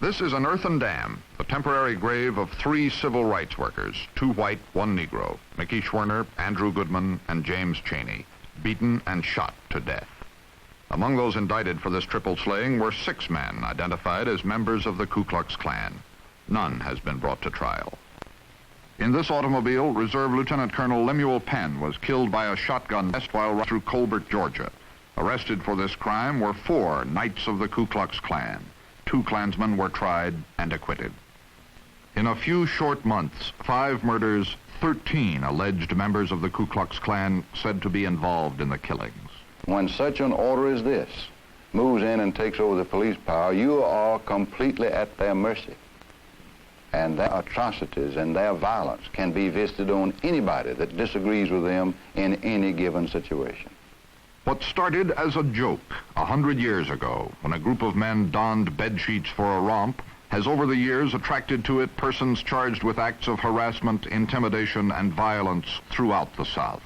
This is an earthen dam, the temporary grave of 3 civil rights workers, 2 white, 1 Negro, Mickey Schwerner, Andrew Goodman, and James Chaney, beaten and shot to death. Among those indicted for this triple slaying were 6 men identified as members of the Ku Klux Klan. None has been brought to trial. In this automobile, Reserve Lieutenant Colonel Lemuel Penn was killed by a shotgun blast while riding through Colbert, Georgia. Arrested for this crime were 4 Knights of the Ku Klux Klan. 2 Klansmen were tried and acquitted. In a few short months, 5 murders, 13 alleged members of the Ku Klux Klan said to be involved in the killings. When such an order as this moves in and takes over the police power, you are completely at their mercy. And their atrocities and their violence can be visited on anybody that disagrees with them in any given situation. What started as a joke 100 years ago, when a group of men donned bedsheets for a romp, has over the years attracted to it persons charged with acts of harassment, intimidation, and violence throughout the South.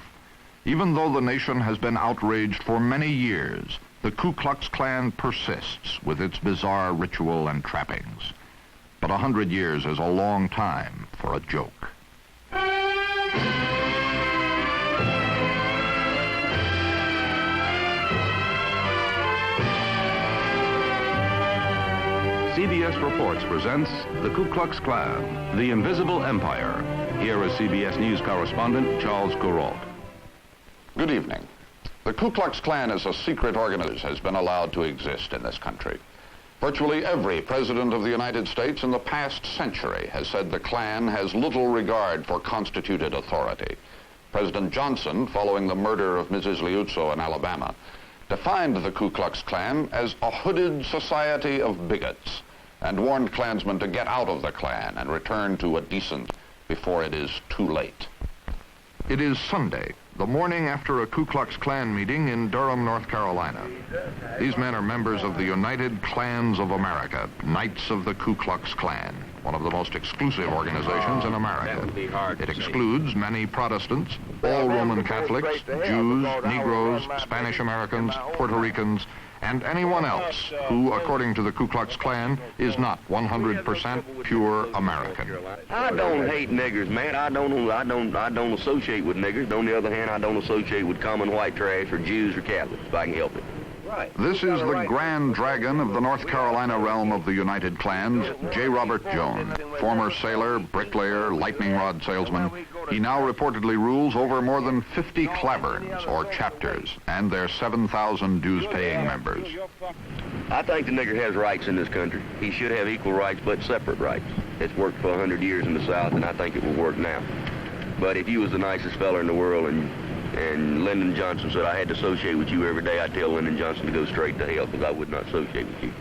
Even though the nation has been outraged for many years, the Ku Klux Klan persists with its bizarre ritual and trappings. But 100 years is a long time for a joke. CBS Reports presents the Ku Klux Klan, the Invisible Empire. Here is CBS News correspondent Charles Kuralt. Good evening. The Ku Klux Klan as a secret organization has been allowed to exist in this country. Virtually every president of the United States in the past century has said the Klan has little regard for constituted authority. President Johnson, following the murder of Mrs. Liuzzo in Alabama, defined the Ku Klux Klan as a hooded society of bigots and warned Klansmen to get out of the Klan and return to a decent before it is too late. It is Sunday, the morning after a Ku Klux Klan meeting in Durham, North Carolina. These men are members of the United Klans of America, Knights of the Ku Klux Klan, one of the most exclusive organizations in America. It excludes many Protestants, all Roman Catholics, Jews, Negroes, Spanish Americans, Puerto Ricans, and anyone else who, according to the Ku Klux Klan, is not 100% pure American. I don't hate niggers, man. I don't associate with niggers. On the other hand, I don't associate with common white trash or Jews or Catholics, if I can help it. This is the Grand Dragon of the North Carolina realm of the United Klans, J. Robert Jones, former sailor, bricklayer, lightning rod salesman. He now reportedly rules over more than 50 claverns, or chapters, and their 7,000 dues-paying members. I think the nigger has rights in this country. He should have equal rights, but separate rights. It's worked for 100 years in the South, and I think it will work now. But if you was the nicest fella in the world and Lyndon Johnson said I had to associate with you every day, I'd tell Lyndon Johnson to go straight to hell because I would not associate with you.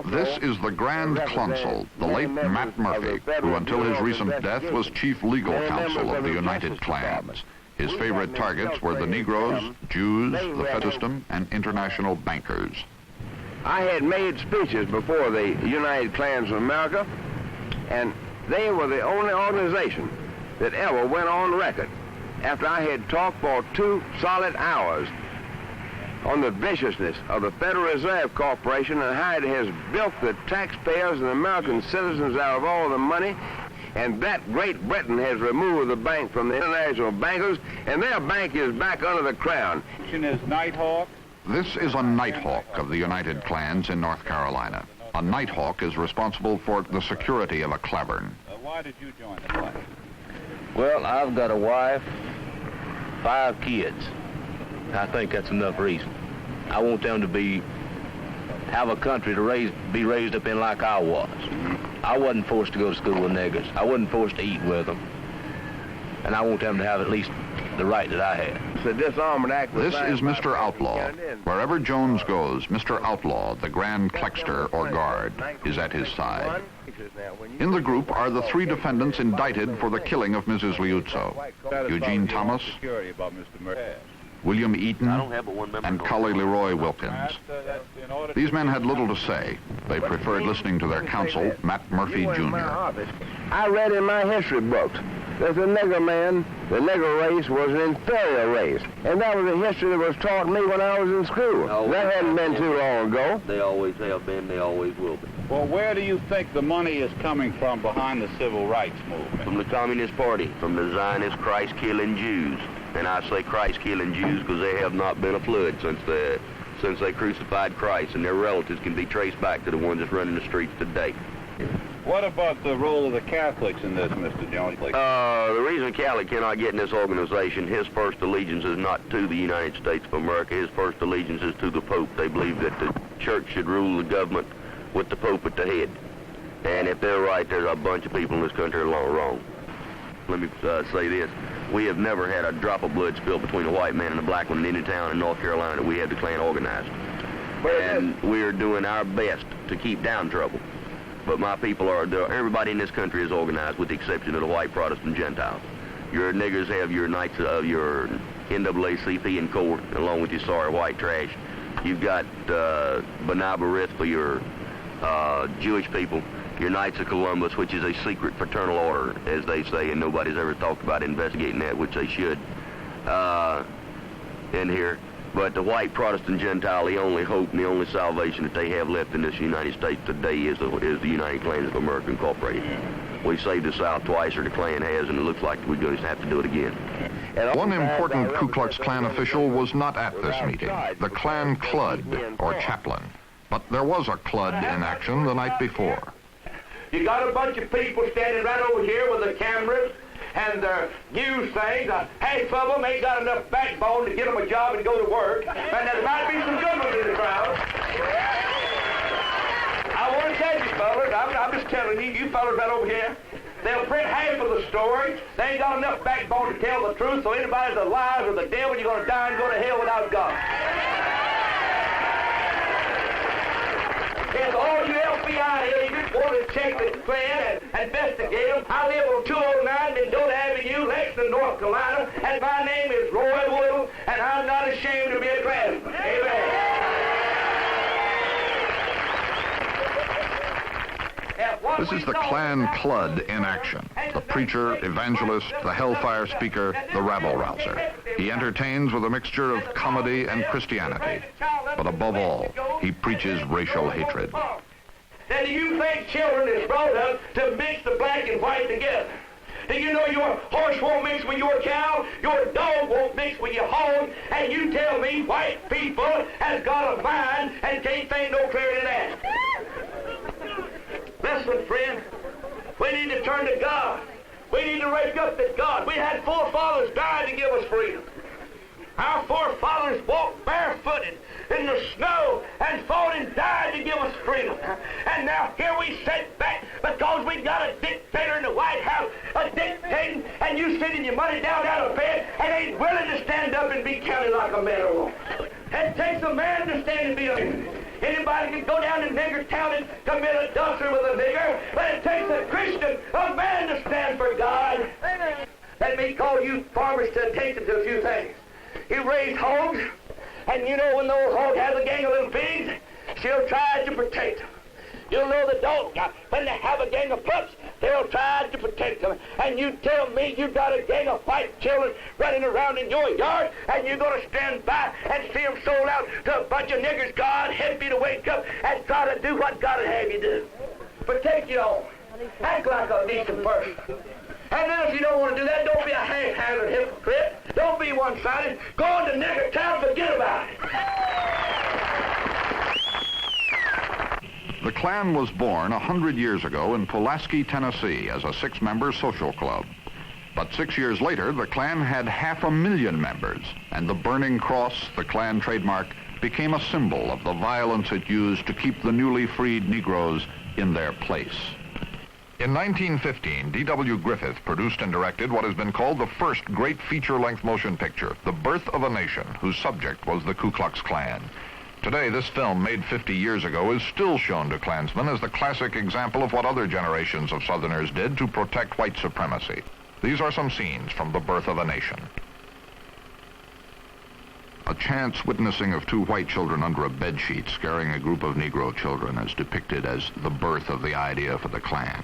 This is the Grand Consul, the late Matt Murphy, who until his recent death was Chief Legal Counsel of the United Klans. His favorite targets were the Negroes, Jews, the Fed system, and international bankers. I had made speeches before the United Klans of America, and they were the only organization that ever went on record after I had talked for 2 solid hours on the viciousness of the Federal Reserve Corporation and how it has bilked the taxpayers and American citizens out of all the money, and that Great Britain has removed the bank from the international bankers, and their bank is back under the crown. This is a Nighthawk of the United Klans in North Carolina. A Nighthawk is responsible for the security of a clavern. Why did you join the Klan? Well, I've got a wife, 5 kids. I think that's enough reason. I want them to have a country to be raised up in like I was. I wasn't forced to go to school with niggers. I wasn't forced to eat with them. And I want them to have at least the right that I had. The Disarmament Act was This is Mr. Outlaw. Wherever Jones goes, Mr. Outlaw, the Grand Klexter or guard, is at his side. In the group are the 3 defendants indicted for the killing of Mrs. Liuzzo: Eugene Thomas, William Eaton, and Cully Leroy Wilkins. These men had little to say. They preferred listening to their counsel, Matt Murphy, Jr. I read in my history books that the nigger man, the nigger race, was an inferior race. And that was a history that was taught me when I was in school. That hadn't been too long ago. They always have been, they always will be. Well, where do you think the money is coming from behind the civil rights movement? From the Communist Party, from the Zionist Christ-killing Jews. And I say Christ-killing Jews because they have not been a flood since they crucified Christ, and their relatives can be traced back to the ones that's running the streets today. What about the role of the Catholics in this, Mr. Jones? The reason a Catholic cannot get in this organization, his first allegiance is not to the United States of America. His first allegiance is to the Pope. They believe that the church should rule the government with the Pope at the head. And if they're right, there's a bunch of people in this country that are wrong. Let me say this. We have never had a drop of blood spilled between a white man and a black one in any town in North Carolina that we had the Klan organized. And we are doing our best to keep down trouble. But my people everybody in this country is organized with the exception of the white Protestant Gentiles. Your niggers have your Knights of your NAACP and Corps, along with your sorry white trash. You've got B'nai B'rith for your Jewish people. Your Knights of Columbus, which is a secret fraternal order, as they say, and nobody's ever talked about investigating that, which they should, in here. But the white Protestant Gentile, the only hope and the only salvation that they have left in this United States today is the United Klans of America Incorporated. We saved the South twice, or the Klan has, and it looks like we're going to have to do it again. One important Ku Klux Klan official was not at this meeting, the Klan Clud, or chaplain. But there was a Clud in action the night before. You got a bunch of people standing right over here with their cameras and their news things. Half of them ain't got enough backbone to get them a job and go to work. And there might be some good ones in the crowd. I want to tell you, fellas, I'm just telling you, you fellas right over here, they'll print half of the story. They ain't got enough backbone to tell the truth, so anybody's a liar or the devil, you're going to die and go to hell without God. If all you FBI agents want to check the Klan and investigate them, I live on 209 Mendota Avenue, Lexington, North Carolina, and my name is Roy Woodle, and I'm not ashamed to be a Klansman. Amen. This is the Klan Clud in action. The preacher, evangelist, the hellfire speaker, the rabble-rouser. He entertains with a mixture of comedy and Christianity. But above all, he preaches racial hatred. Now, do you think children is brought up to mix the black and white together? Do you know your horse won't mix with your cow, your dog won't mix with your hog, and you tell me white people has got a mind and can't think no clearer than that? Listen, friend, we need to turn to God. We need to wake up to God. We had forefathers die to give us freedom. Our forefathers walked barefooted in the snow and fought and died to give us freedom. And now here we sit back because we got a dictator in the White House, a dictating, and you sitting your money down out of bed and ain't willing to stand up and be counted like a man or woman. It takes a man to stand and be a man. Anybody can go down to nigger town and commit adultery with a nigger, but it takes a Christian, a man to stand for God. Let me call you farmers to attention to a few things. You raise hogs, and you know when the old hog has a gang of little pigs, she'll try to protect them. You'll know the dog, when they have a gang of pups, they'll try to protect them. And you tell me you got a gang of white children running around in your yard, and you're going to stand by and see them sold out to a bunch of niggers. God help you to wake up and try to do what God would have you do. Protect your own. Act like a decent person. And then if you don't want to do that, don't be a half-handed hypocrite. Don't be one-sided. Go into nigger town, forget about it. The Klan was born 100 years ago in Pulaski, Tennessee, as a 6-member social club. But 6 years later, the Klan had 500,000 members, and the burning cross, the Klan trademark, became a symbol of the violence it used to keep the newly freed Negroes in their place. In 1915, D.W. Griffith produced and directed what has been called the first great feature-length motion picture, The Birth of a Nation, whose subject was the Ku Klux Klan. Today, this film, made 50 years ago, is still shown to Klansmen as the classic example of what other generations of Southerners did to protect white supremacy. These are some scenes from The Birth of a Nation. A chance witnessing of 2 white children under a bedsheet scaring a group of Negro children is depicted as the birth of the idea for the Klan.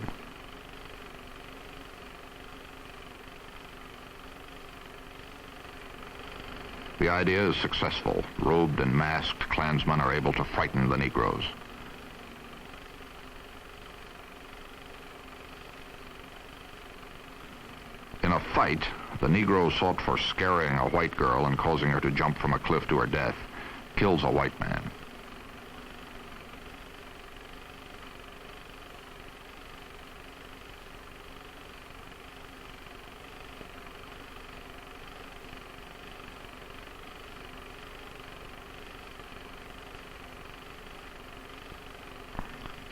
The idea is successful. Robed and masked Klansmen are able to frighten the Negroes. In a fight, the Negro sought for scaring a white girl and causing her to jump from a cliff to her death, kills a white man.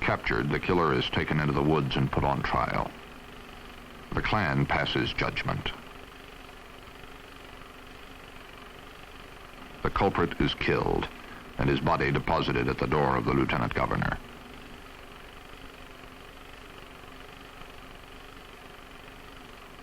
Captured, the killer is taken into the woods and put on trial. The Klan passes judgment. The culprit is killed, and his body deposited at the door of the lieutenant governor.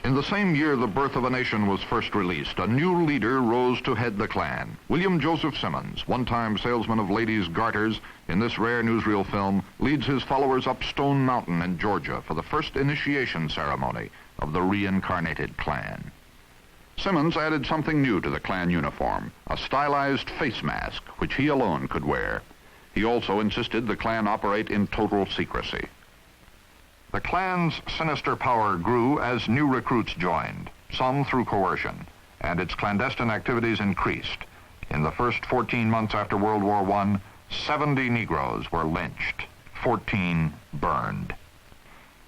In the same year the Birth of a Nation was first released, a new leader rose to head the Klan. William Joseph Simmons, one-time salesman of ladies' garters, in this rare newsreel film, leads his followers up Stone Mountain in Georgia for the first initiation ceremony of the reincarnated Klan. Simmons added something new to the Klan uniform, a stylized face mask, which he alone could wear. He also insisted the Klan operate in total secrecy. The Klan's sinister power grew as new recruits joined, some through coercion, and its clandestine activities increased. In the first 14 months after World War I, 70 Negroes were lynched, 14 burned.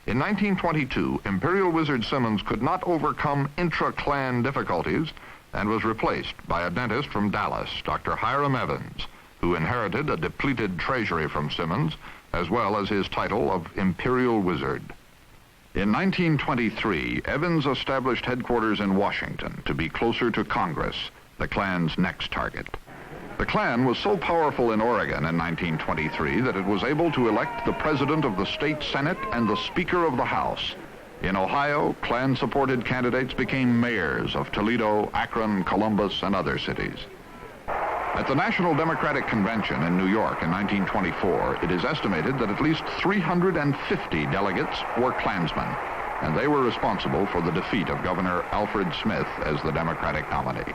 In 1922, Imperial Wizard Simmons could not overcome intra-Klan difficulties and was replaced by a dentist from Dallas, Dr. Hiram Evans, who inherited a depleted treasury from Simmons, as well as his title of Imperial Wizard. In 1923, Evans established headquarters in Washington to be closer to Congress, the Klan's next target. The Klan was so powerful in Oregon in 1923 that it was able to elect the president of the state Senate and the Speaker of the House. In Ohio, Klan-supported candidates became mayors of Toledo, Akron, Columbus, and other cities. At the National Democratic Convention in New York in 1924, it is estimated that at least 350 delegates were Klansmen, and they were responsible for the defeat of Governor Alfred Smith as the Democratic nominee.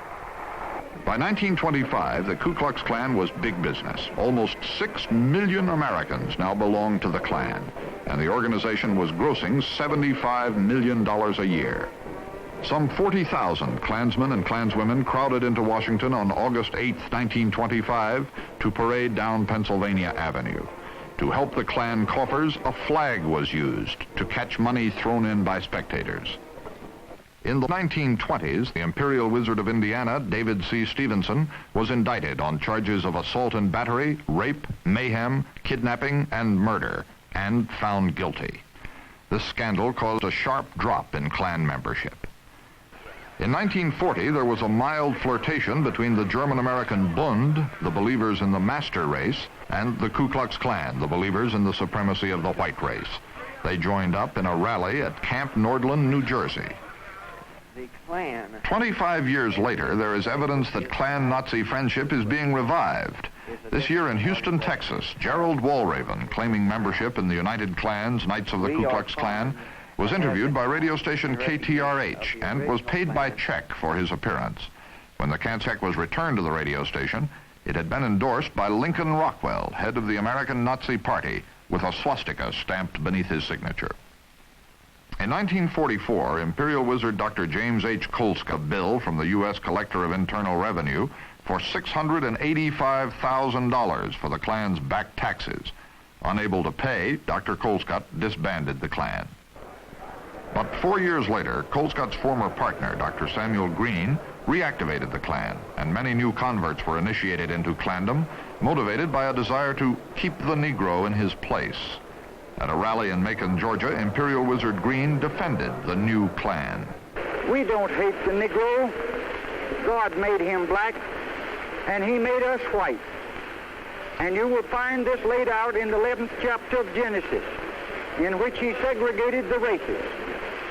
By 1925, the Ku Klux Klan was big business. Almost 6 million Americans now belonged to the Klan, and the organization was grossing $75 million a year. Some 40,000 Klansmen and Klanswomen crowded into Washington on August 8, 1925, to parade down Pennsylvania Avenue. To help the Klan coffers, a flag was used to catch money thrown in by spectators. In the 1920s, the Imperial Wizard of Indiana, David C. Stevenson, was indicted on charges of assault and battery, rape, mayhem, kidnapping, and murder, and found guilty. This scandal caused a sharp drop in Klan membership. In 1940, there was a mild flirtation between the German-American Bund, the believers in the master race, and the Ku Klux Klan, the believers in the supremacy of the white race. They joined up in a rally at Camp Nordland, New Jersey. The Klan. 25 years later, there is evidence that Klan-Nazi friendship is being revived. This year in Houston, Texas, Gerald Walraven, claiming membership in the United Klans, Knights of the Ku Klux Klan, was interviewed by radio station KTRH and was paid by check for his appearance. When the check was returned to the radio station, it had been endorsed by Lincoln Rockwell, head of the American Nazi Party, with a swastika stamped beneath his signature. In 1944, Imperial Wizard Dr. James H. Kolska bill from the U.S. Collector of Internal Revenue for $685,000 for the Klan's back taxes. Unable to pay, Dr. Kolska disbanded the Klan. But 4 years later, Colescott's former partner, Dr. Samuel Green, reactivated the Klan, and many new converts were initiated into Klandom, motivated by a desire to keep the Negro in his place. At a rally in Macon, Georgia, Imperial Wizard Green defended the new Klan. We don't hate the Negro. God made him black, and he made us white. And you will find this laid out in the 11th chapter of Genesis, in which he segregated the races.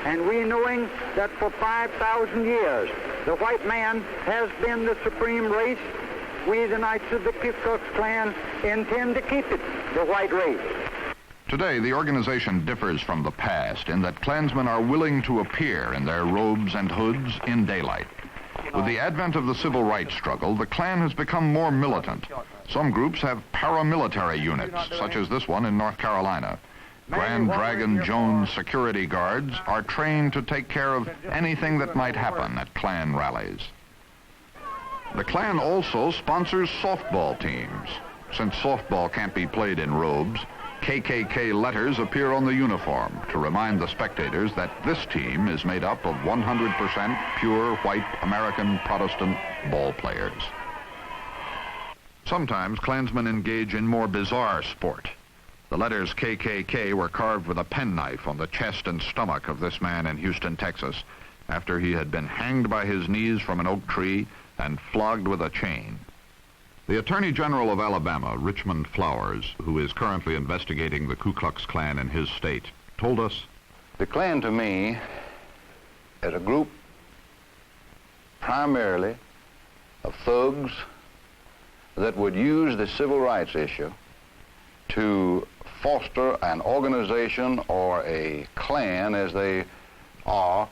And we, knowing that for 5,000 years the white man has been the supreme race, we, the Knights of the Ku Klux Klan, intend to keep it the white race. Today, the organization differs from the past in that Klansmen are willing to appear in their robes and hoods in daylight. With the advent of the civil rights struggle, the Klan has become more militant. Some groups have paramilitary units, such as this one in North Carolina. Grand Dragon Jones security guards are trained to take care of anything that might happen at Klan rallies. The Klan also sponsors softball teams. Since softball can't be played in robes, KKK letters appear on the uniform to remind the spectators that this team is made up of 100% pure white American Protestant ball players. Sometimes Klansmen engage in more bizarre sport. The letters KKK were carved with a penknife on the chest and stomach of this man in Houston, Texas, after he had been hanged by his knees from an oak tree and flogged with a chain. The Attorney General of Alabama, Richmond Flowers, who is currently investigating the Ku Klux Klan in his state, told us, "The Klan to me is a group primarily of thugs that would use the civil rights issue to foster an organization or a clan, as they are,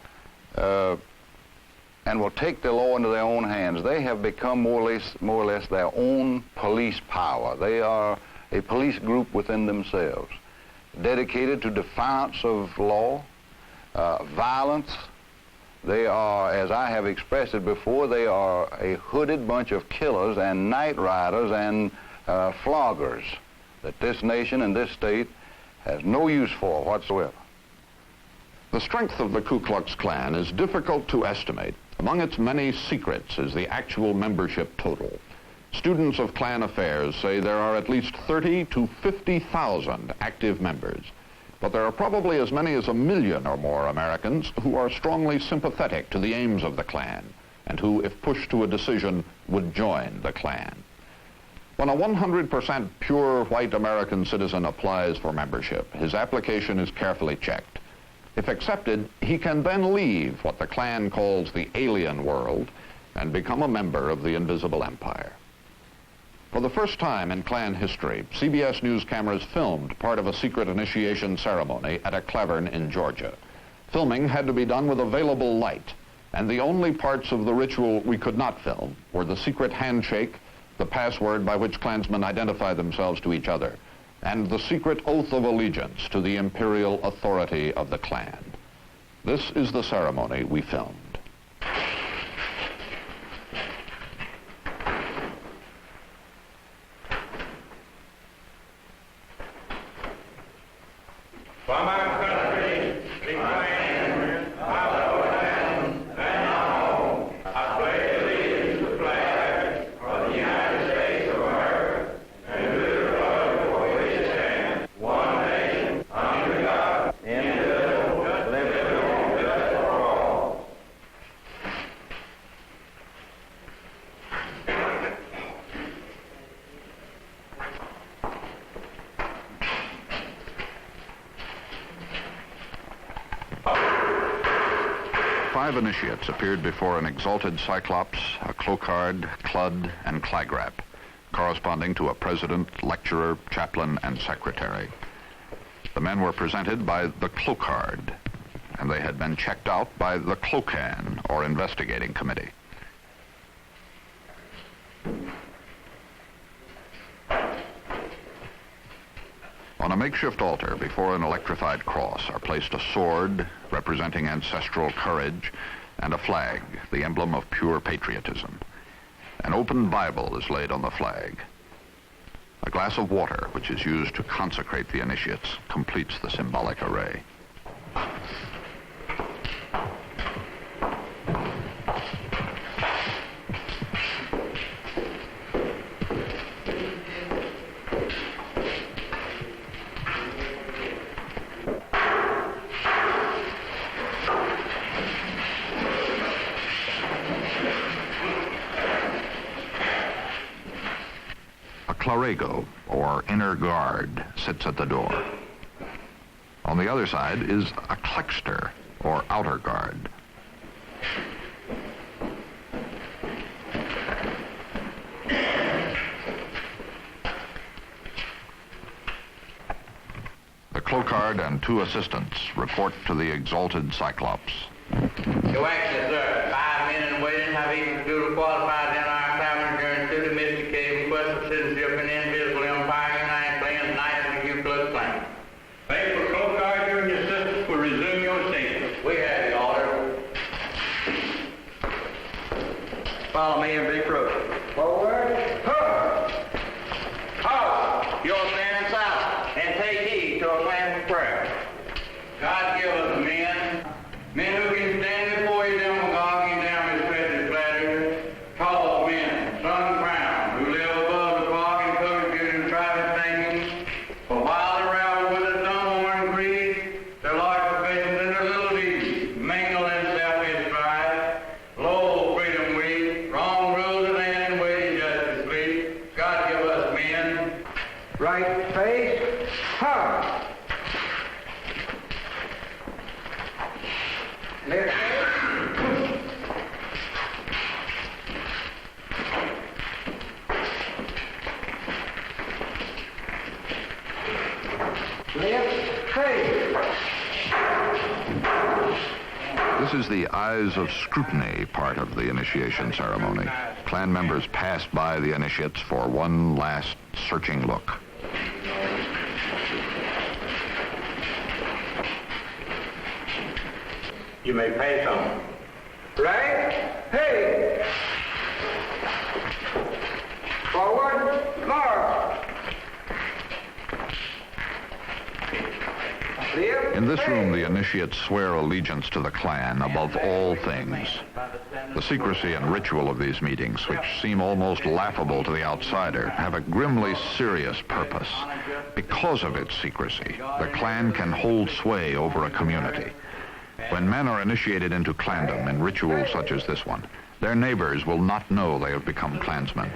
and will take the law into their own hands. They have become more or less their own police power. They are a police group within themselves, dedicated to defiance of law, violence. They are, as I have expressed it before, they are a hooded bunch of killers and night riders and floggers that this nation and this state has no use for whatsoever." The strength of the Ku Klux Klan is difficult to estimate. Among its many secrets is the actual membership total. Students of Klan affairs say there are at least 30 to 50,000 active members, but there are probably as many as 1 million or more Americans who are strongly sympathetic to the aims of the Klan and who, if pushed to a decision, would join the Klan. When a 100% pure white American citizen applies for membership, his application is carefully checked. If accepted, he can then leave what the Klan calls the alien world and become a member of the invisible empire. For the first time in Klan history, CBS News cameras filmed part of a secret initiation ceremony at a cavern in Georgia. Filming had to be done with available light, and the only parts of the ritual we could not film were the secret handshake, the password by which Klansmen identify themselves to each other, and the secret oath of allegiance to the imperial authority of the Klan. This is the ceremony we filmed. From our country, declare our land and home. I pledge allegiance to the flag of the United States of America and to the republic for which it stands, one nation, under God, indivisible, with liberty and justice for all. Five initiates appeared before an exalted Cyclops, a Clocard, Clud, and Clagrap, corresponding to a president, lecturer, chaplain, and secretary. The men were presented by the Clocard, and they had been checked out by the Clocan, or investigating committee. On a makeshift altar before an electrified cross are placed a sword representing ancestral courage and a flag, the emblem of pure patriotism. An open Bible is laid on the flag. A glass of water, which is used to consecrate the initiates, completes the symbolic array. Clarego, or inner guard, sits at the door. On the other side is a Klexter, or outer guard. The Clocard and two assistants report to the exalted Cyclops. Your Excellency, sir, 5 men in waiting have even follow me and be fruitful. Forward. Halt! You'll stand in silence and take heed to a Klan prayer. God give us men who can stand before His demagogue and down His precious flatterers, tall men, sun-crowned, who live above the fog and cover good and private thinking. For while they ravel with a dumb and greed, their large professions and their little deeds mingle in selfish strife. Lo, freedom we, wrong rules of land and weighty justice please. God give us men. Right face, hard. Left face. Left face. This is the eyes of scrutiny part of the initiation ceremony. Klan members pass by the initiates for one last searching look. You may pass on. Right, hey. Forward, march. In this room, the initiates swear allegiance to the Klan above all things. The secrecy and ritual of these meetings, which seem almost laughable to the outsider, have a grimly serious purpose. Because of its secrecy, the Klan can hold sway over a community. When men are initiated into Klandom in rituals such as this one, their neighbors will not know they have become Klansmen.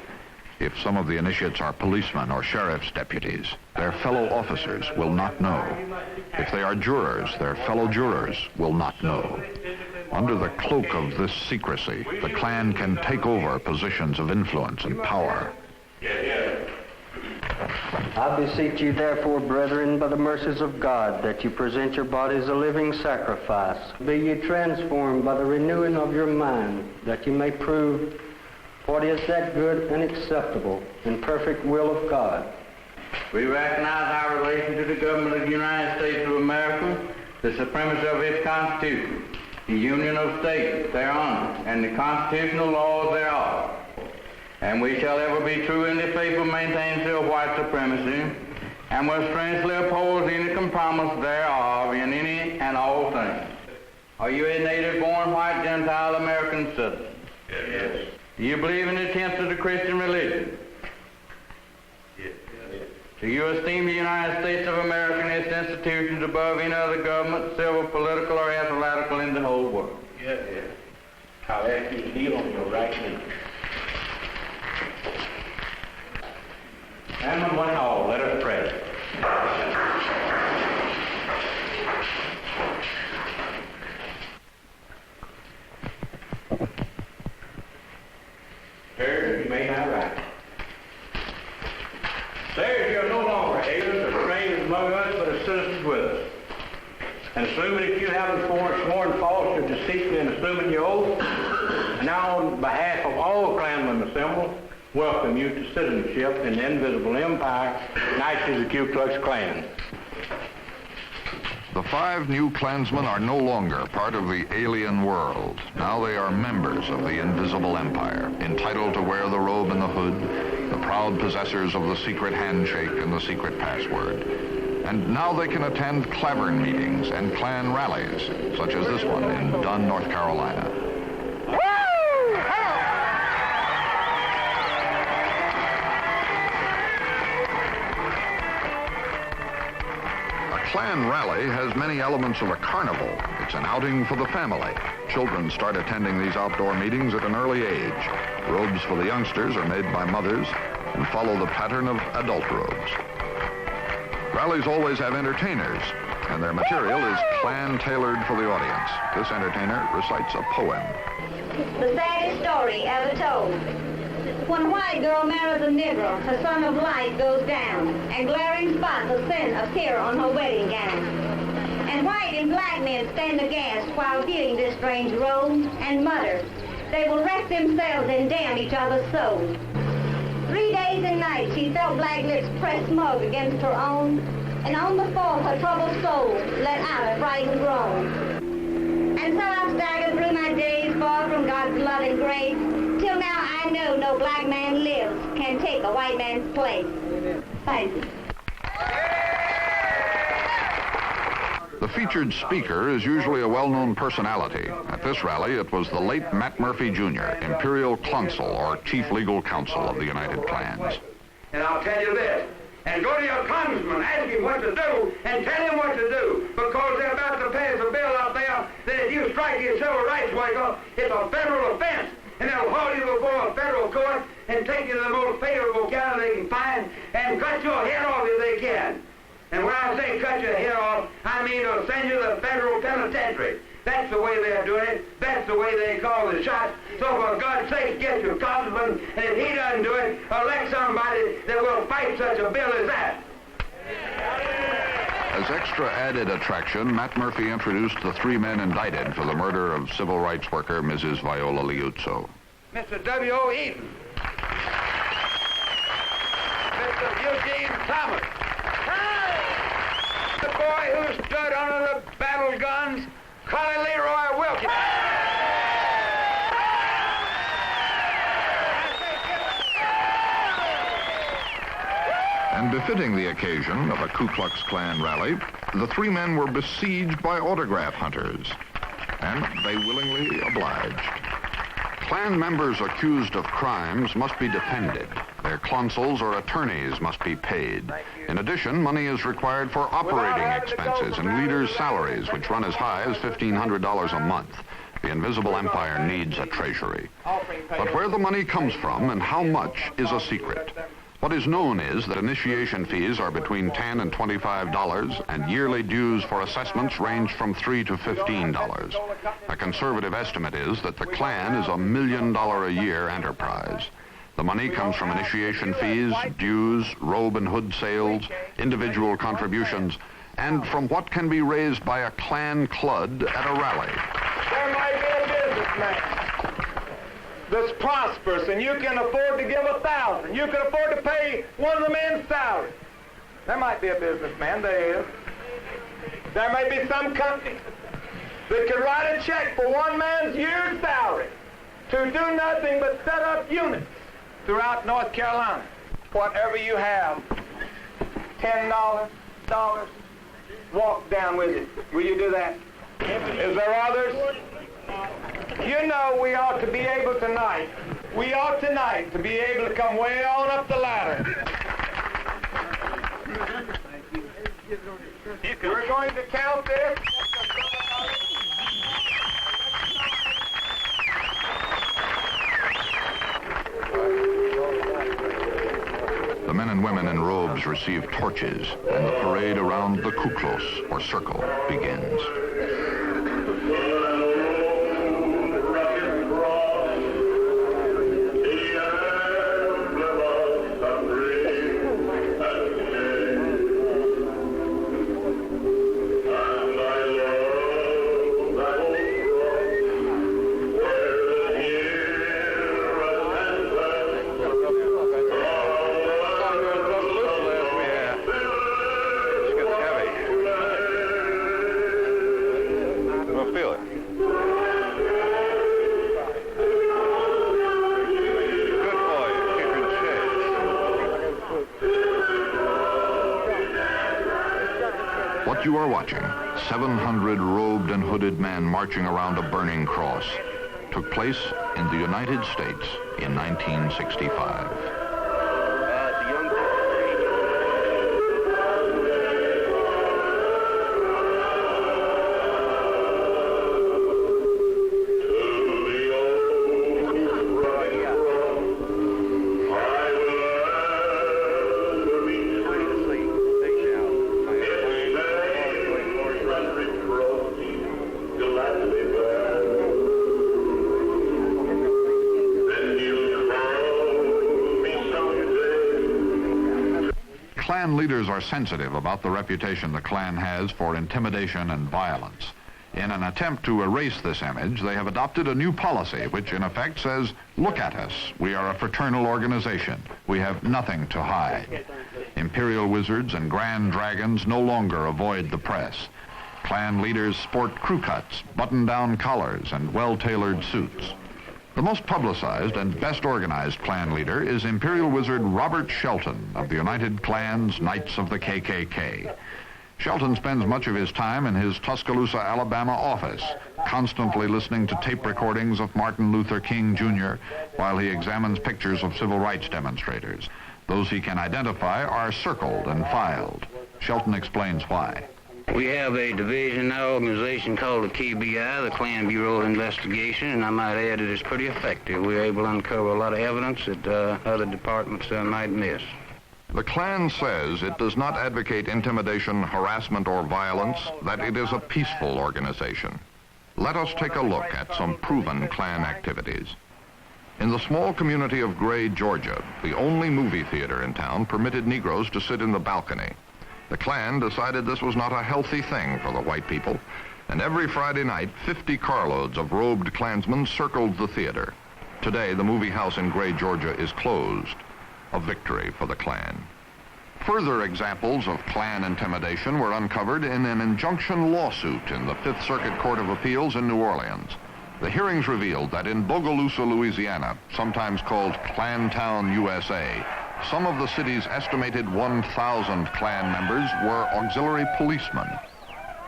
If some of the initiates are policemen or sheriff's deputies, their fellow officers will not know. If they are jurors, their fellow jurors will not know. Under the cloak of this secrecy, the Klan can take over positions of influence and power. I beseech you, therefore, brethren, by the mercies of God, that you present your bodies a living sacrifice. Be ye transformed by the renewing of your mind, that you may prove what is that good and acceptable and perfect will of God. We recognize our relation to the government of the United States of America, the supremacy of its Constitution, the union of states thereon, and the constitutional laws thereof. And we shall ever be true and faithful maintainers of white supremacy, and will strenuously oppose any compromise thereof in any and all things. Are you a native-born white Gentile American citizen? Yes. Do you believe in the tenets of the Christian religion? Yes. Do you esteem the United States of America and its institutions above any other government, civil, political, or athletical in the whole world? Yes. I'll ask you to kneel on your right knee. And one and all, let us pray. Sirs, you may not write. Sirs, you are no longer aliens or strangers among us, but as citizens with us. And assuming that you haven't sworn false or deceitfully in assuming your oath, and now on behalf of all Klansmen assembled, welcome you to citizenship in the invisible empire, Knights of the Ku Klux Klan. The 5 new Klansmen are no longer part of the alien world. Now they are members of the invisible empire, entitled to wear the robe and the hood, the proud possessors of the secret handshake and the secret password. And now they can attend Clavern meetings and Klan rallies, such as this one in Dunn, North Carolina. Klan rally has many elements of a carnival. It's an outing for the family. Children start attending these outdoor meetings at an early age. Robes for the youngsters are made by mothers and follow the pattern of adult robes. Rallies always have entertainers, and their material is Klan-tailored for the audience. This entertainer recites a poem. The saddest story ever told. When a white girl marries a Negro, her sun of light goes down, and glaring spots of sin appear on her wedding gown. And white and black men stand aghast while viewing this strange robe, and mutter, they will wreck themselves and damn each other's souls. 3 days and nights she felt black lips press smug against her own, and on the fall her troubled soul let out a frightened groan. And so I staggered through my days far from God's loving grace, till now the white man's place. Thank you. The featured speaker is usually a well-known personality. At this rally, it was the late Matt Murphy, Jr., Imperial Consul, or Chief Legal Counsel of the United Klans. And I'll tell you this, and go to your congressman, ask him what to do, and tell him what to do, because they're about to pass a bill out there that if you strike your civil rights worker, it's a federal offense, and they'll hold you before a federal court and take you to the most favorable county they can find and cut your head off if they can. And when I say cut your head off, I mean they'll send you to the federal penitentiary. That's the way they're doing it. That's the way they call the shots. So for God's sake, get your congressman, and if he doesn't do it, elect somebody that will fight such a bill as that. As extra added attraction, Matt Murphy introduced the three men indicted for the murder of civil rights worker Mrs. Viola Liuzzo. Mr. W.O. Eaton. Mr. Eugene Thomas. The boy who stood under the battle guns, Collie Leroy Wilkins. And befitting the occasion of a Ku Klux Klan rally, the three men were besieged by autograph hunters, and they willingly obliged. Klan members accused of crimes must be defended. Their consuls or attorneys must be paid. In addition, money is required for operating expenses and leaders' salaries, which run as high as $1,500 a month. The invisible empire needs a treasury. But where the money comes from and how much is a secret. What is known is that initiation fees are between $10 and $25, and yearly dues for assessments range from $3 to $15. A conservative estimate is that the Klan is $1 million a year enterprise. The money comes from initiation fees, dues, robe and hood sales, individual contributions, and from what can be raised by a Klan clud at a rally. There might be a businessman that's prosperous, and you can afford to give $1,000. You can afford to pay one of the men's salary. There might be a businessman, there is. There may be some company that could write a check for one man's year's salary to do nothing but set up units throughout North Carolina. Whatever you have, $10, walk down with it. Will you do that? Is there others? You know we ought to be able tonight. We ought tonight to be able to come way on up the ladder. We're going to count this. The men and women in robes receive torches, and the parade around the Kuklos, or circle, begins. You are watching 700 robed and hooded men marching around a burning cross. Took place in the United States in 1965. Klan leaders are sensitive about the reputation the Klan has for intimidation and violence. In an attempt to erase this image, they have adopted a new policy which in effect says, look at us, we are a fraternal organization. We have nothing to hide. Imperial wizards and grand dragons no longer avoid the press. Klan leaders sport crew cuts, button-down collars, and well-tailored suits. The most publicized and best organized Klan leader is Imperial Wizard Robert Shelton of the United Klan's Knights of the KKK. Shelton spends much of his time in his Tuscaloosa, Alabama office, constantly listening to tape recordings of Martin Luther King Jr. while he examines pictures of civil rights demonstrators. Those he can identify are circled and filed. Shelton explains why. We have a division in our organization called the KBI, the Klan Bureau of Investigation, and I might add it is pretty effective. We're able to uncover a lot of evidence that other departments might miss. The Klan says it does not advocate intimidation, harassment, or violence, that it is a peaceful organization. Let us take a look at some proven Klan activities. In the small community of Gray, Georgia, the only movie theater in town permitted Negroes to sit in the balcony. The Klan decided this was not a healthy thing for the white people, and every Friday night, 50 carloads of robed Klansmen circled the theater. Today, the movie house in Gray, Georgia is closed. A victory for the Klan. Further examples of Klan intimidation were uncovered in an injunction lawsuit in the Fifth Circuit Court of Appeals in New Orleans. The hearings revealed that in Bogalusa, Louisiana, sometimes called Klantown, USA, some of the city's estimated 1,000 Klan members were auxiliary policemen.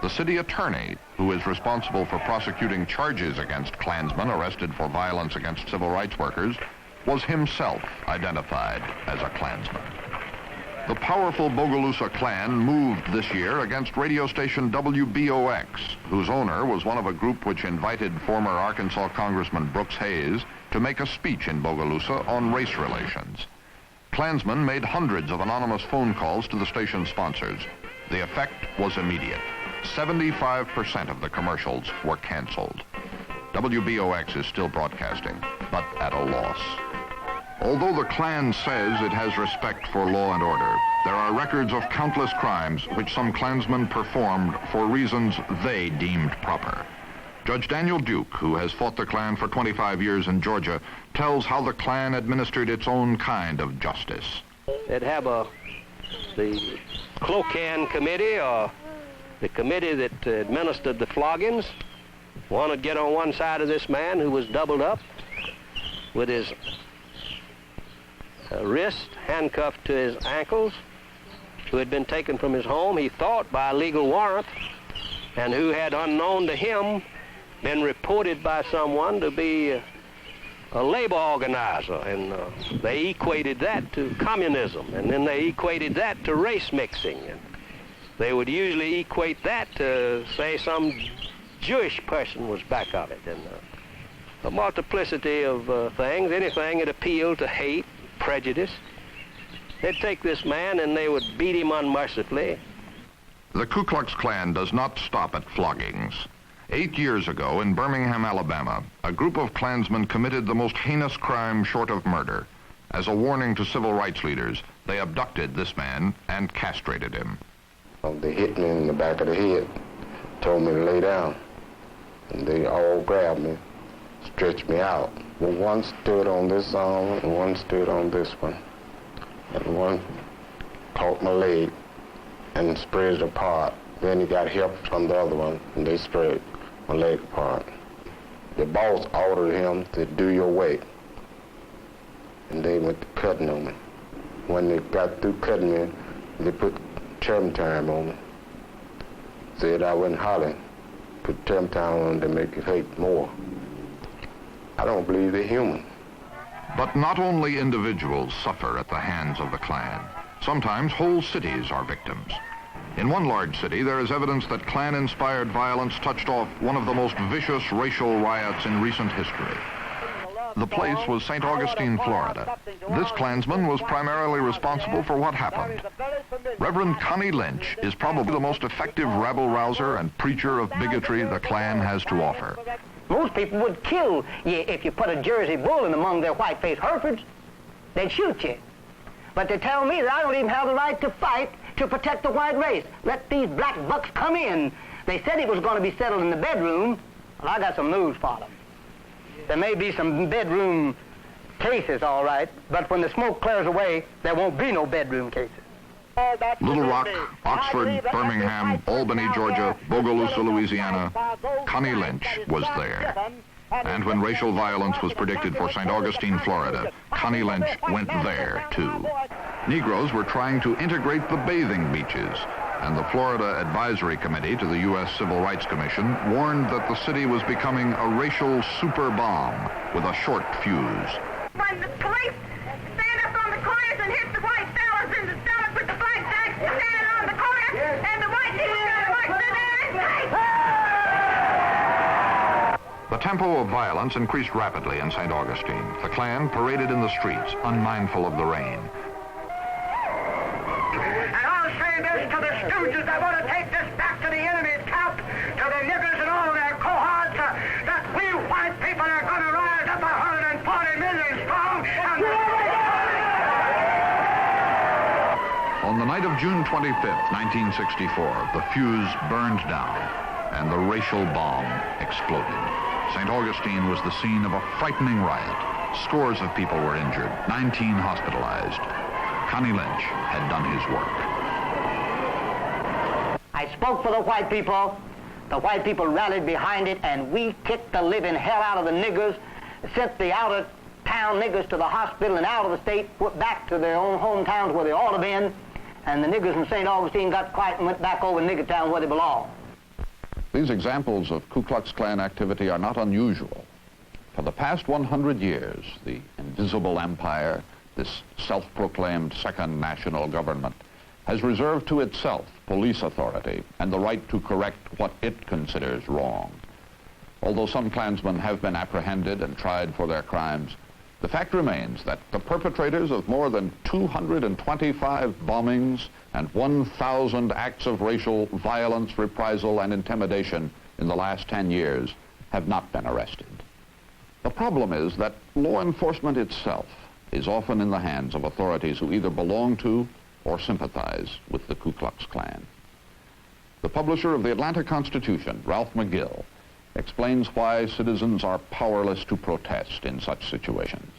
The city attorney, who is responsible for prosecuting charges against Klansmen arrested for violence against civil rights workers, was himself identified as a Klansman. The powerful Bogalusa Klan moved this year against radio station WBOX, whose owner was one of a group which invited former Arkansas Congressman Brooks Hayes to make a speech in Bogalusa on race relations. Klansmen made hundreds of anonymous phone calls to the station sponsors. The effect was immediate. 75% of the commercials were canceled. WBOX is still broadcasting, but at a loss. Although the Klan says it has respect for law and order, there are records of countless crimes which some Klansmen performed for reasons they deemed proper. Judge Daniel Duke, who has fought the Klan for 25 years in Georgia, tells how the Klan administered its own kind of justice. They'd have the Clocan committee, or the committee that administered the floggings. One would get on one side of this man who was doubled up with his wrist handcuffed to his ankles, who had been taken from his home, he thought, by a legal warrant, and who had, unknown to him, been reported by someone to be a labor organizer. And they equated that to communism, and then they equated that to race mixing. And they would usually equate that to, say, some Jewish person was back of it. And a multiplicity of things, anything that appealed to hate, prejudice. They'd take this man and they would beat him unmercifully. The Ku Klux Klan does not stop at floggings. 8 years ago in Birmingham, Alabama, a group of Klansmen committed the most heinous crime short of murder. As a warning to civil rights leaders, they abducted this man and castrated him. They hit me in the back of the head, told me to lay down, and they all grabbed me, stretched me out. One stood on this arm and one stood on this one. And one caught my leg and spread it apart. Then he got help from the other one and they spread my leg apart. The boss ordered him to do your way. And they went to cutting on me. When they got through cutting me, they put turpentine on me. Said I wasn't hollering. Put turpentine on to make it hate more. I don't believe they're human. But not only individuals suffer at the hands of the Klan. Sometimes whole cities are victims. In one large city, there is evidence that Klan-inspired violence touched off one of the most vicious racial riots in recent history. The place was St. Augustine, Florida. This Klansman was primarily responsible for what happened. Reverend Connie Lynch is probably the most effective rabble-rouser and preacher of bigotry the Klan has to offer. Most people would kill you if you put a Jersey bull in among their white-faced Herefords. They'd shoot you. But they tell me that I don't even have the right to fight to protect the white race. Let these black bucks come in. They said it was going to be settled in the bedroom. Well, I got some news for them. There may be some bedroom cases, all right, but when the smoke clears away, there won't be no bedroom cases. Little Rock, Oxford, Birmingham, Albany, Georgia, Bogalusa, Louisiana. Connie Lynch was there. And when racial violence was predicted for St. Augustine, Florida, Connie Lynch went there, too. Negroes were trying to integrate the bathing beaches, and the Florida Advisory Committee to the U.S. Civil Rights Commission warned that the city was becoming a racial super bomb with a short fuse. When the police stand up on the corners and hit the white fellas in the stomach with the blackjacks standing on the corner, and the white people gotta march through there and say, The tempo of violence increased rapidly in St. Augustine. The Klan paraded in the streets, unmindful of the rain. And I'll say this to the Stooges, I want to take this back to the enemy's camp, to the niggers and all their cohorts, that we white people are going to rise up 140 million strong. On the night of June 25th, 1964, the fuse burned down and the racial bomb exploded. St. Augustine was the scene of a frightening riot. Scores of people were injured, 19 hospitalized. Connie Lynch had done his work. I spoke for the white people. The white people rallied behind it, and we kicked the living hell out of the niggers, sent the out-of-town niggers to the hospital and out of the state, put back to their own hometowns where they ought to have been, and the niggers in St. Augustine got quiet and went back over to Niggertown where they belong. These examples of Ku Klux Klan activity are not unusual. For the past 100 years, the invisible empire, this self-proclaimed second national government, has reserved to itself police authority and the right to correct what it considers wrong. Although some Klansmen have been apprehended and tried for their crimes, the fact remains that the perpetrators of more than 225 bombings and 1,000 acts of racial violence, reprisal, and intimidation in the last 10 years have not been arrested. The problem is that law enforcement itself is often in the hands of authorities who either belong to or sympathize with the Ku Klux Klan. The publisher of the Atlanta Constitution, Ralph McGill, explains why citizens are powerless to protest in such situations.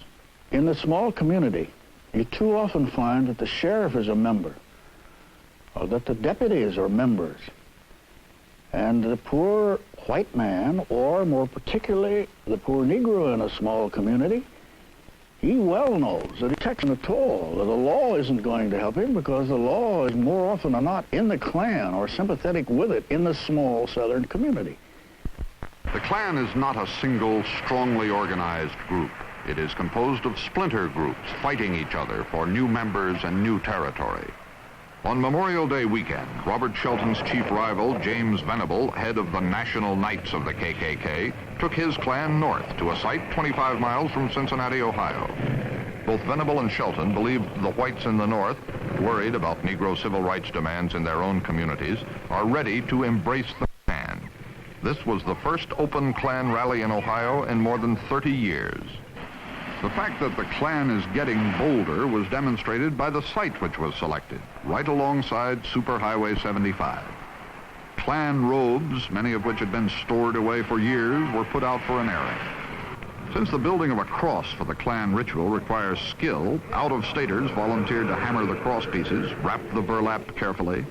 In the small community, you too often find that the sheriff is a member, or that the deputies are members, and the poor white man, or more particularly the poor Negro in a small community, he well knows that he's taken a toll, that the law isn't going to help him because the law is more often than not in the Klan or sympathetic with it in the small southern community. The Klan is not a single, strongly organized group. It is composed of splinter groups fighting each other for new members and new territory. On Memorial Day weekend, Robert Shelton's chief rival, James Venable, head of the National Knights of the KKK, took his Klan north to a site 25 miles from Cincinnati, Ohio. Both Venable and Shelton believed the whites in the north, worried about Negro civil rights demands in their own communities, are ready to embrace the Klan. This was the first open Klan rally in Ohio in more than 30 years. The fact that the Klan is getting bolder was demonstrated by the site which was selected, right alongside Superhighway 75. Klan robes, many of which had been stored away for years, were put out for an airing. Since the building of a cross for the Klan ritual requires skill, out-of-staters volunteered to hammer the cross pieces, wrap the burlap carefully,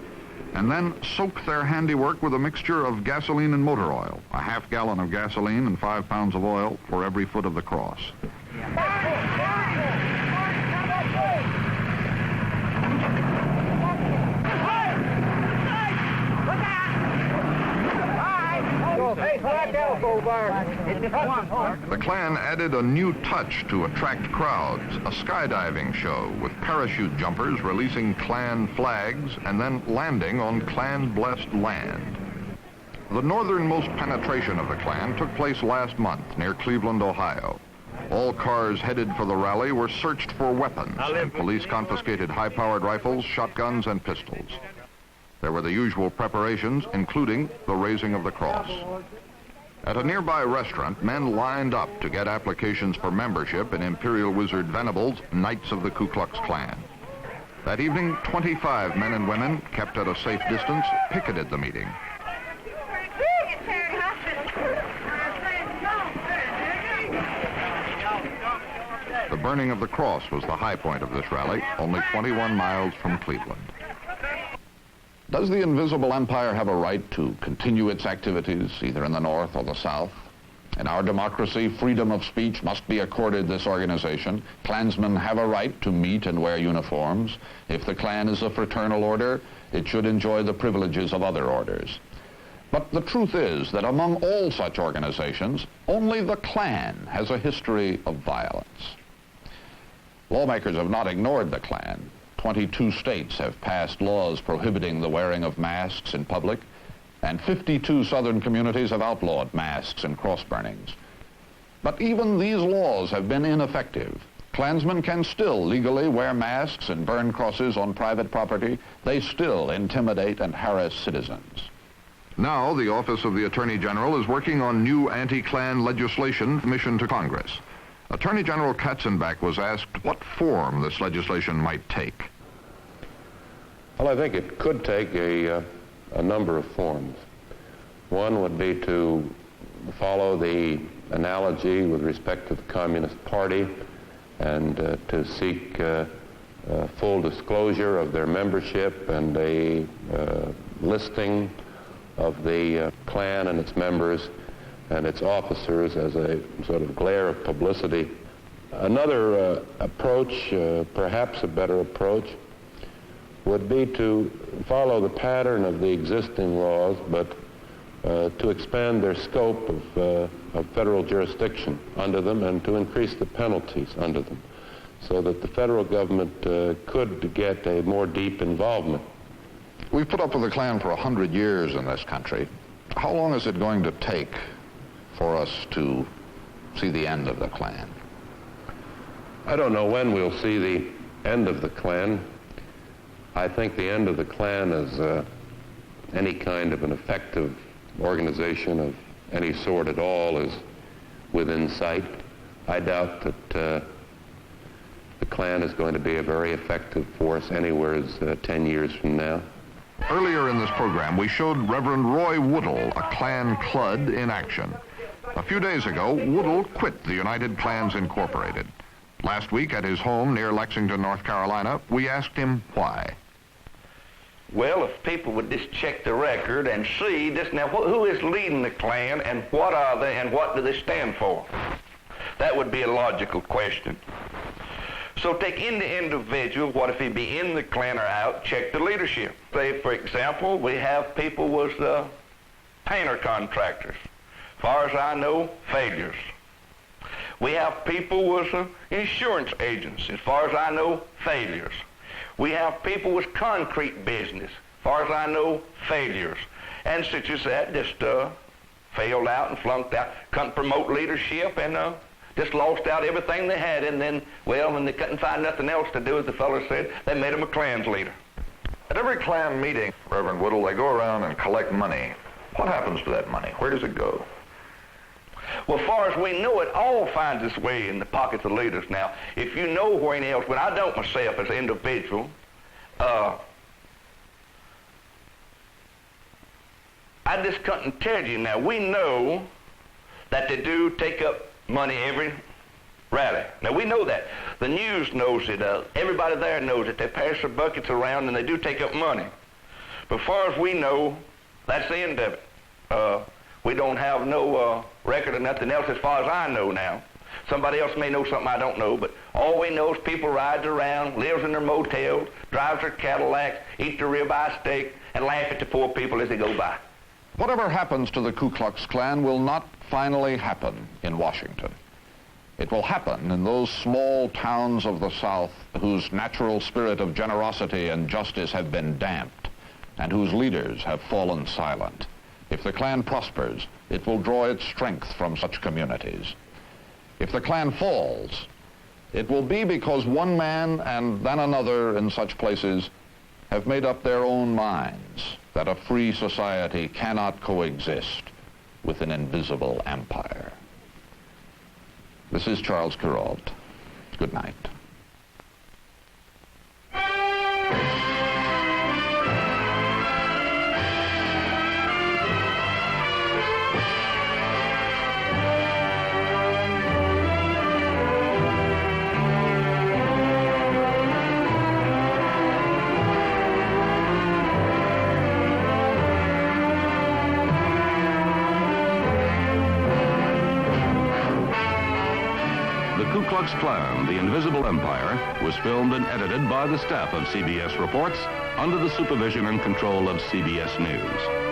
and then soak their handiwork with a mixture of gasoline and motor oil, a half gallon of gasoline and 5 pounds of oil for every foot of the cross. The Klan added a new touch to attract crowds, a skydiving show with parachute jumpers releasing Klan flags and then landing on Klan-blessed land. The northernmost penetration of the Klan took place last month near Cleveland, Ohio. All cars headed for the rally were searched for weapons, and police confiscated high-powered rifles, shotguns, and pistols. There were the usual preparations, including the raising of the cross. At a nearby restaurant, men lined up to get applications for membership in Imperial Wizard Venable's Knights of the Ku Klux Klan. That evening, 25 men and women, kept at a safe distance, picketed the meeting. The burning of the cross was the high point of this rally, only 21 miles from Cleveland. Does the invisible empire have a right to continue its activities, either in the North or the South? In our democracy, freedom of speech must be accorded this organization. Klansmen have a right to meet and wear uniforms. If the Klan is a fraternal order, it should enjoy the privileges of other orders. But the truth is that among all such organizations, only the Klan has a history of violence. Lawmakers have not ignored the Klan. 22 states have passed laws prohibiting the wearing of masks in public, and 52 southern communities have outlawed masks and cross burnings. But even these laws have been ineffective. Klansmen can still legally wear masks and burn crosses on private property. They still intimidate and harass citizens. Now, the Office of the Attorney General is working on new anti-Klan legislation mission to Congress. Attorney General Katzenbach was asked what form this legislation might take. Well, I think it could take a number of forms. One would be to follow the analogy with respect to the Communist Party and to seek full disclosure of their membership and a listing of the Klan and its members and its officers as a sort of glare of publicity. Another approach, perhaps a better approach, would be to follow the pattern of the existing laws, but to expand their scope of federal jurisdiction under them and to increase the penalties under them so that the federal government could get a more deep involvement. We've put up with the Klan for 100 years in this country. How long is it going to take for us to see the end of the Klan? I don't know when we'll see the end of the Klan. I think the end of the Klan is any kind of an effective organization of any sort at all is within sight. I doubt that the Klan is going to be a very effective force anywhere as 10 years from now. Earlier in this program, we showed Reverend Roy Woodall, a Klan Clud, in action. A few days ago, Woodall quit the United Klans Incorporated. Last week at his home near Lexington, North Carolina, we asked him why. Well, if people would just check the record and see this now, who is leading the Klan and what are they and what do they stand for? That would be a logical question. So take in the individual, what if he be in the Klan or out, check the leadership. Say, for example, we have people was painter contractors. As far as I know, failures. We have people was insurance agents. As far as I know, failures. We have people with concrete business. As far as I know, failures. And such as that just failed out and flunked out, couldn't promote leadership and just lost out everything they had. And then, well, when they couldn't find nothing else to do, as the fellow said, they made them a Klan's leader. At every Klan meeting, Reverend Woodall, they go around and collect money. What happens to that money? Where does it go? Well, as far as we know, it all finds its way in the pockets of leaders. Now, if you know where anything else, when I don't myself as an individual, I just couldn't tell you. Now, we know that they do take up money every rally. Now, we know that. The news knows it. Everybody there knows it. They pass their buckets around and they do take up money. But as far as we know, that's the end of it. We don't have no record of nothing else as far as I know now. Somebody else may know something I don't know, but all we know is people rides around, lives in their motels, drives their Cadillacs, eat their ribeye steak, and laugh at the poor people as they go by. Whatever happens to the Ku Klux Klan will not finally happen in Washington. It will happen in those small towns of the South whose natural spirit of generosity and justice have been damped and whose leaders have fallen silent. If the Klan prospers, it will draw its strength from such communities. If the Klan falls, it will be because one man and then another in such places have made up their own minds that a free society cannot coexist with an invisible empire. This is Charles Kuralt. Good night. Klux Klan, the Invisible Empire, was filmed and edited by the staff of CBS Reports under the supervision and control of CBS News.